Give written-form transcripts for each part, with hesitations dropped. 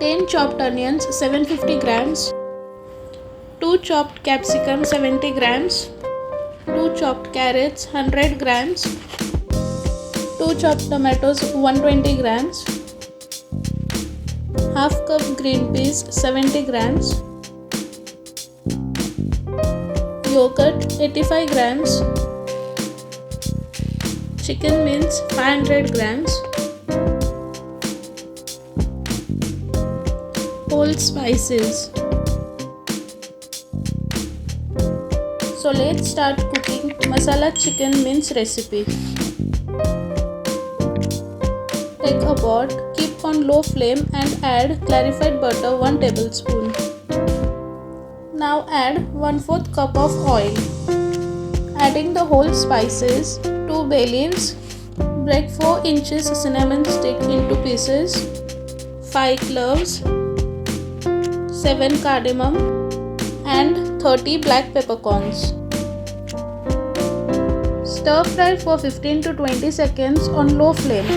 10 chopped onions 750 grams, 2 chopped capsicum 70 grams, 2 chopped carrots 100 grams, 2 chopped tomatoes 120 grams, half cup green peas 70 grams, yogurt 85 grams, chicken mince 500 grams, whole spices. So let's start cooking masala chicken mince recipe. Take a pot, keep on low flame and add clarified butter 1 tablespoon. Now add 1/4 cup of oil. Adding the whole spices, 2 bay leaves, break 4 inches cinnamon stick into pieces, 5 cloves, 7 cardamom and 30 black peppercorns. Stir fry for 15 to 20 seconds on low flame.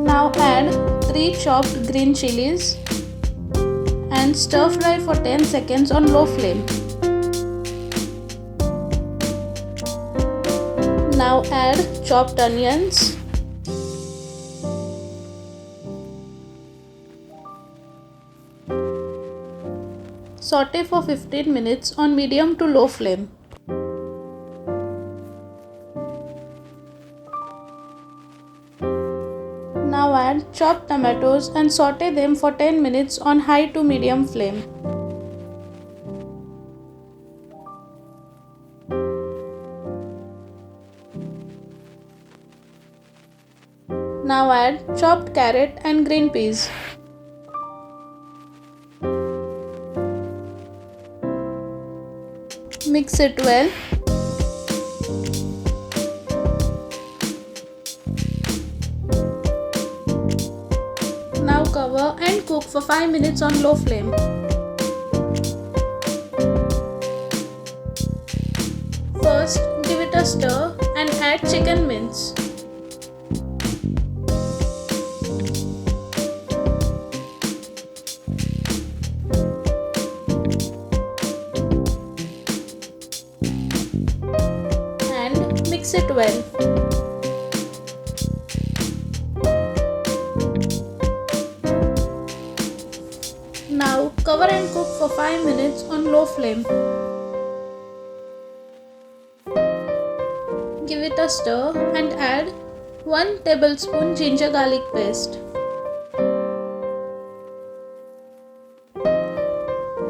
Now add 3 chopped green chillies and stir fry for 10 seconds on low flame. Now add chopped onions. Saute for 15 minutes on medium to low flame. Now add chopped tomatoes and saute them for 10 minutes on high to medium flame. Now add chopped carrot and green peas. Mix it well. Now cover and cook for 5 minutes on low flame. First, give it a stir and add chicken mince. And mix it well. Now cover and cook for 5 minutes on low flame. Give it a stir and add 1 tablespoon ginger garlic paste.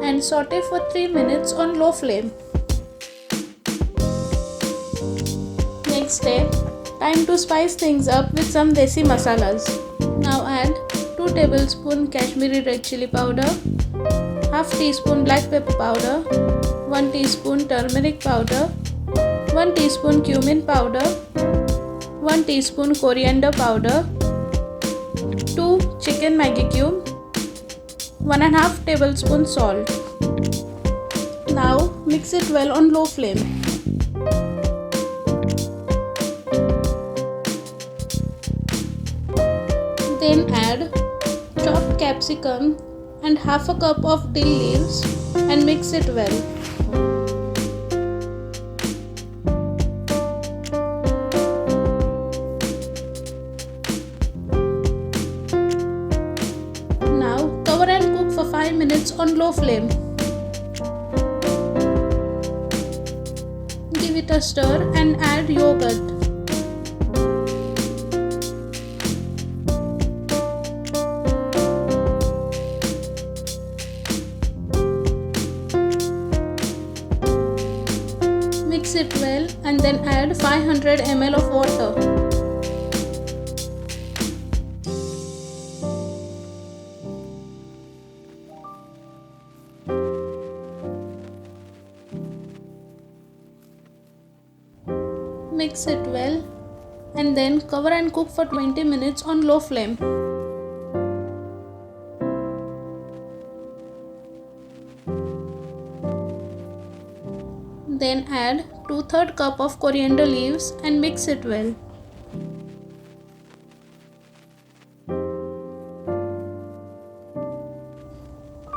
And saute for 3 minutes on low flame. Next step, time to spice things up with some desi masalas. Now add 2 tablespoon Kashmiri red chilli powder, half teaspoon black pepper powder, 1 teaspoon turmeric powder, 1 teaspoon cumin powder, 1 teaspoon coriander powder, 2 chicken Maggi cube, 1/2 tablespoon salt. Now mix it well on low flame. Then add chopped capsicum and half a cup of dill leaves and mix it well. Now cover and cook for 5 minutes on low flame. Give it a stir and add yogurt. Mix it well and then add 500 ml of water. Mix it well and then cover and cook for 20 minutes on low flame. Then add 2/3 cup of coriander leaves and mix it well.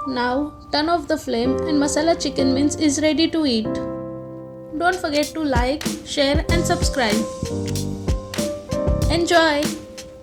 Now turn off the flame and masala chicken mince is ready to eat. Don't forget to like, share and subscribe. Enjoy!